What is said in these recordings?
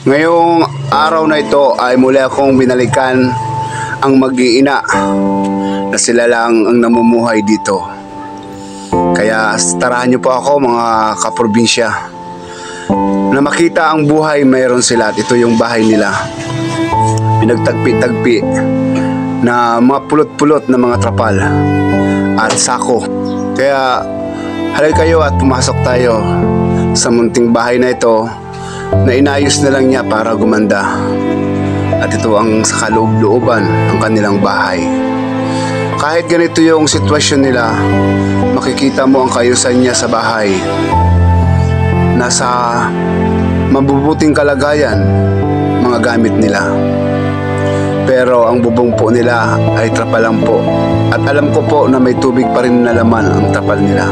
Ngayong araw na ito ay muli akong binalikan ang mag-iina na sila lang ang namumuhay dito. Kaya tarahan niyo po ako mga kaprobinsya na makita ang buhay mayroon sila at ito yung bahay nila. Pinagtagpi-tagpi na mga pulot-pulot na mga trapal at sako. Kaya halay kayo at pumasok tayo sa munting bahay na ito na inayos na lang niya para gumanda. At ito ang sa kaloob-looban ng kanilang bahay. Kahit ganito yung sitwasyon nila, makikita mo ang kaayusan niya sa bahay. Nasa mabubuting kalagayan mga gamit nila. Pero ang bubong po nila ay trapal lang po. At alam ko po na may tubig pa rin na laman ang trapal nila.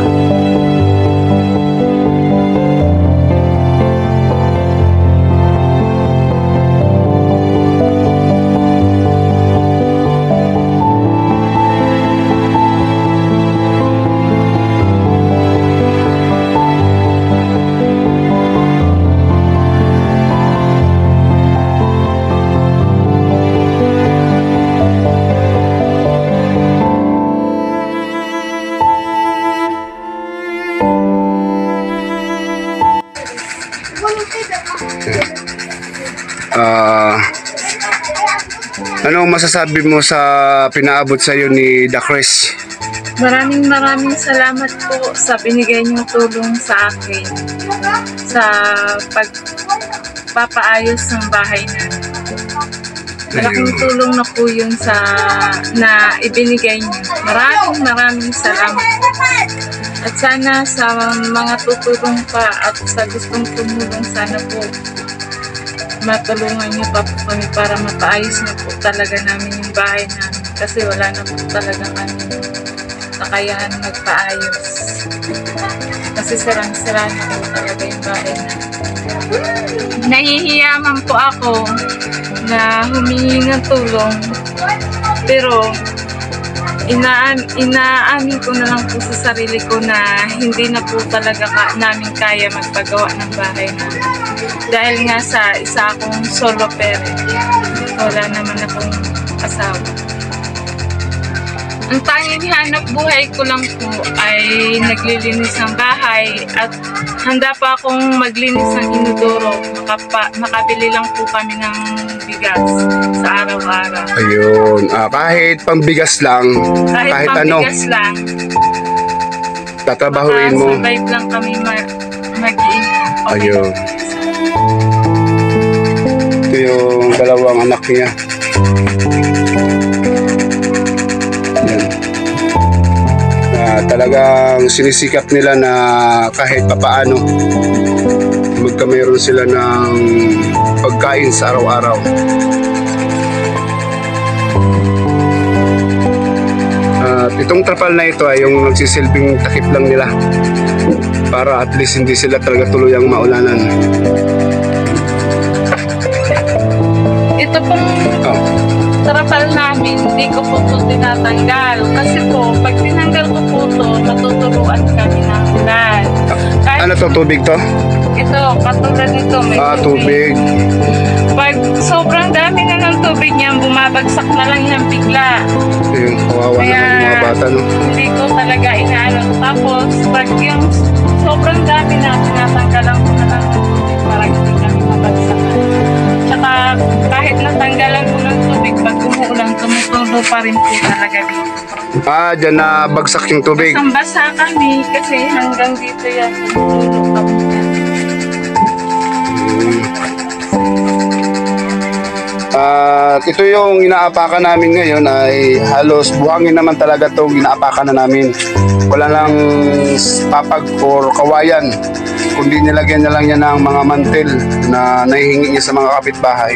Anong masasabi mo sa pinaabot sa iyo ni Dacres? Maraming salamat po sa binigay niyong tulong sa akin sa pagpapaayos ng bahay namin. Malaking tulong na po yun na ibinigay niyo. Maraming salamat. At sana sa mga tutulong pa at sa gustong tumulong, sana po matulungan niyo pa po kami para mapaayos na po talaga namin yung bahay namin. Kasi wala na po talaga kami kakayahan magpaayos. Kasi sirang-sira na po talaga yung bahay namin. Nahihiyaman po ako na humingi ng tulong. Pero inaamin ko na lang po sa sarili ko na hindi na po talaga namin kaya magpagawa ng bahay namin. Dahil nga sa isa akong solo parent, wala naman akong asawa. Ang tanging hanap buhay ko lang po ay naglilinis ng bahay at handa pa akong maglinis ng inodoro. Makabili lang po kami ng bigas sa araw-araw. Ayun, kahit pambigas lang, kahit pambigas lang, tatrabahuin mo. Survive lang kami mag-iinit. Okay. Ayun. Ito yung dalawang anak niya. Talagang sinisikap nila na kahit papaano magkameron sila ng pagkain sa araw-araw. At itong trapal na ito ay yung nagsisilbing takip lang nila para at least hindi sila talaga tuluyang maulanan. Ito pong trapal namin, hindi ko po ito tinatanggal. Kasi po, pag tinanggal ko po ito, natuturuan kami ng ulan. Ano to, tubig to? Ito, katulad nito, may tubig. Pag sobrang dami na ng tubig niyan, bumabagsak na lang yan bigla. Yung kawawa naman yung mga bata, no? Hindi ko talaga inaano. Tapos, pag yung sobrang dami na, tinatanggalan ko na lang ng tubig para hindi kami mabagsakan. Tsaka, kahit natanggalan ko ng tubig, pag umuulan, tumutulo pa rin po talaga dito. Dyan na bagsak yung tubig. Basang-basa kami kasi hanggang dito yan, tumutulo kami yan. At ito yung inaapakan namin ngayon ay halos buhangin naman talaga itong inaapakan na namin. Wala lang papag or kawayan, kundi nilagyan na lang yan ng mga mantel na nahihingi niya sa mga kapitbahay.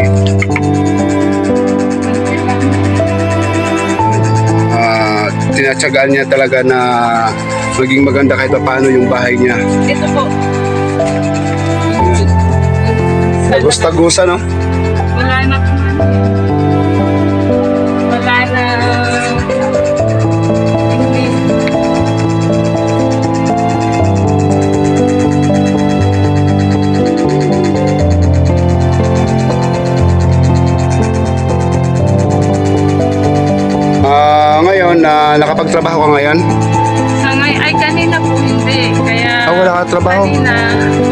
Tinatsagaan niya talaga na maging maganda kahit paano yung bahay niya. Ito po. Tagus-tagusa, no? Wala na po. Wala na. na nakapagtrabaho ka ngayon? Sa ngayon, ay kanina po hindi. Kaya Wala ka trabaho? kanina,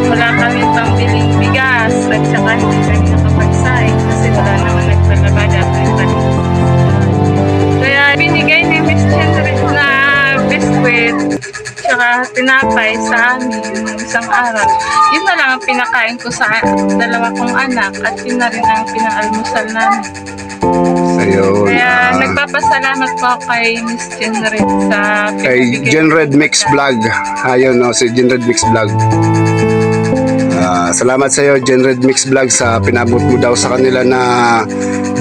wala kami pambiling bigas at saka hindi kami nakapagsaing kasi wala naman nagpalabada. Kaya binigay ni Miss Henry na biskwit tsaka tinapay sa amin ng isang araw. Yun na lang ang pinakain ko sa dalawa kong anak at yun na rin ang pinaalmusal namin. Ayun. Kaya nagpapasalamat po ako kay Miss Jenred sa Kay Jenred Mix Vlog. Ayun, no, si Jenred Mix Vlog. Salamat sa iyo, Jenred Mix Vlog, sa pinabot mo daw sa kanila na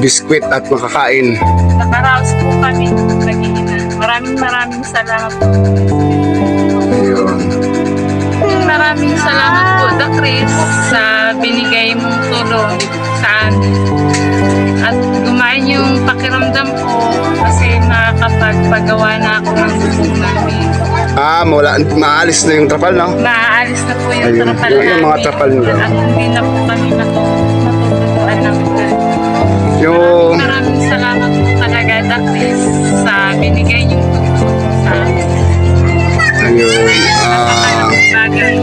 biskwit at makakain. Nakaraos po kami nag-iinan. Maraming salamat po. Ayun. Maraming salamat po, Da Chris, sa binigay mong tulong sa amin. At gumain yung pakiramdam ko kasi nakakapagpagawa na ako ng bubong namin. Maalis na yung trapal, no? Maaalis na po yung Ayun, trapal yung namin. mga trapal nila. At hindi na po kami matututuan ng ulan. Yung Maraming salamat po talaga, Da Chris, sa binigay niyong tulong sa amin. ayun, Bagay.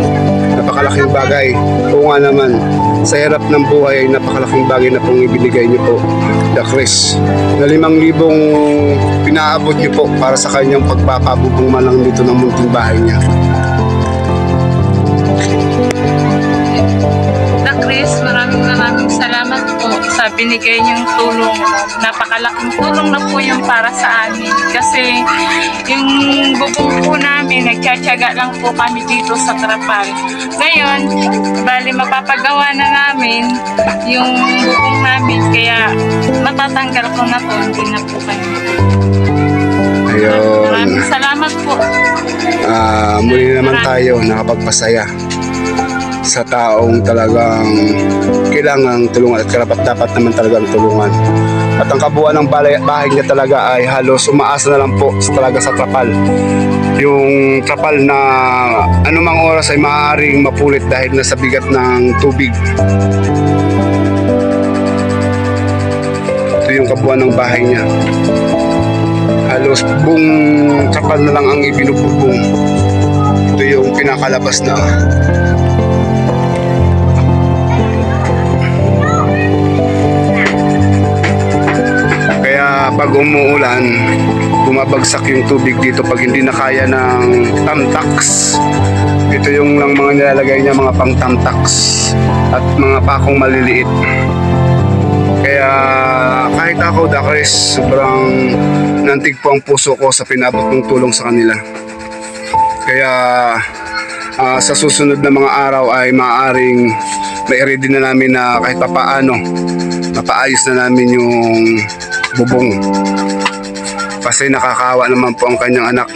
napakalaking bagay. Oo nga naman, sa hirap ng buhay ay napakalaking bagay na pong ibinigay niyo po, Da Chris, na 5,000 pinaabot niyo po para sa kanyang pagpapabubong man lang dito ng munting bahay niya. Da Chris, maraming salamat po sa binigay niyong tulong. Napakalaking tulong na po yung para sa amin. Kasi yung bubong po namin, nagtsatsaga lang po kami dito sa trapal. Ngayon, bali mapapagawa na namin yung bubong namin. Kaya matatanggal ko na po, hindi na po kami. Ayun. Maraming salamat po. Muli naman tayo nakapagpasaya sa taong talagang kailangang tulungan at karapat dapat naman talagang tulungan. At ang kabuuan ng bahay niya talaga ay halos umaasa na lang po talaga sa trapal. Yung trapal na anumang oras ay maaaring mapulit dahil nasa bigat ng tubig. Ito yung kabuuan ng bahay niya. Halos buong trapal na lang ang ibinububong. Ito yung pinakalabas na. Kaya pag umuulan, bumabagsak yung tubig dito pag hindi na kaya ng tamtax. Ito yung lang mga nilalagay niya, mga pang tamtax at mga pakong maliliit. Kaya kahit ako, Da Chris, sobrang nantig po ang puso ko sa pinabot ng tulong sa kanila. Kaya sa susunod na mga araw ay maaaring mai-ready na namin na kahit papaano mapaayos na namin yung bubong. Kasi nakakaawa naman po ang kanyang anak.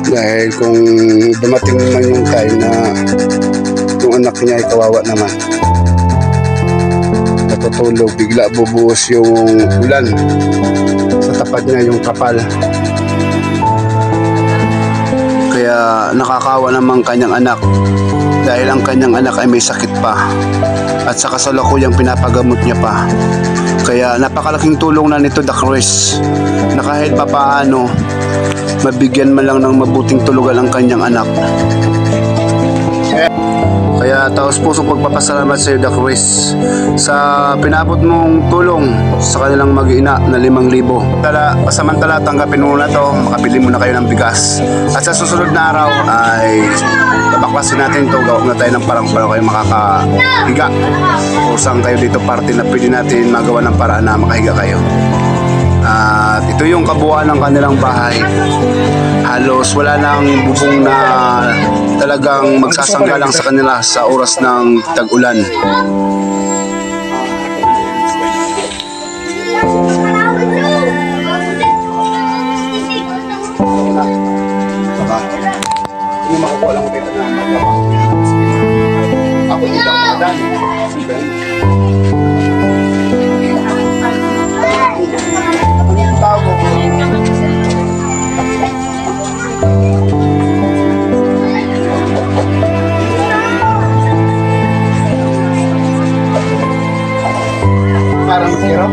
Dahil kung dumating naman yung time na yung anak niya ay kawawa naman, natutulog, bigla bubuhos yung ulan sa tapat niya, yung kapal. Kaya nakakawa naman kanyang anak dahil ang kanyang anak ay may sakit pa at sa kasalukuyang pinapagamot niya pa. Kaya napakalaking tulong na nito, Da Chris, na kahit papaano mabigyan man lang ng mabuting tulugan ang kanyang anak. Kaya taos pusong pagpapasalamat sa iyo, Da Chris, sa pinabot mong tulong sa kanilang mag-ina na 5,000. Pasamantala, tanggapin mo na to, makabili mo na kayo ng bigas. At sa susunod na araw ay babaklasin natin to, gawag na tayo ng parang para kayo makakahiga. O saan kayo dito party na pwede natin magawa ng paraan na makahiga kayo. At ito yung kabuuan ng kanilang bahay. Halos wala nang bubong na talagang magsasanggalang sa kanila sa oras ng tag-ulan. Yung makukuha lang ko dito na maglabaw. Ako dito ang madami. Parang zero.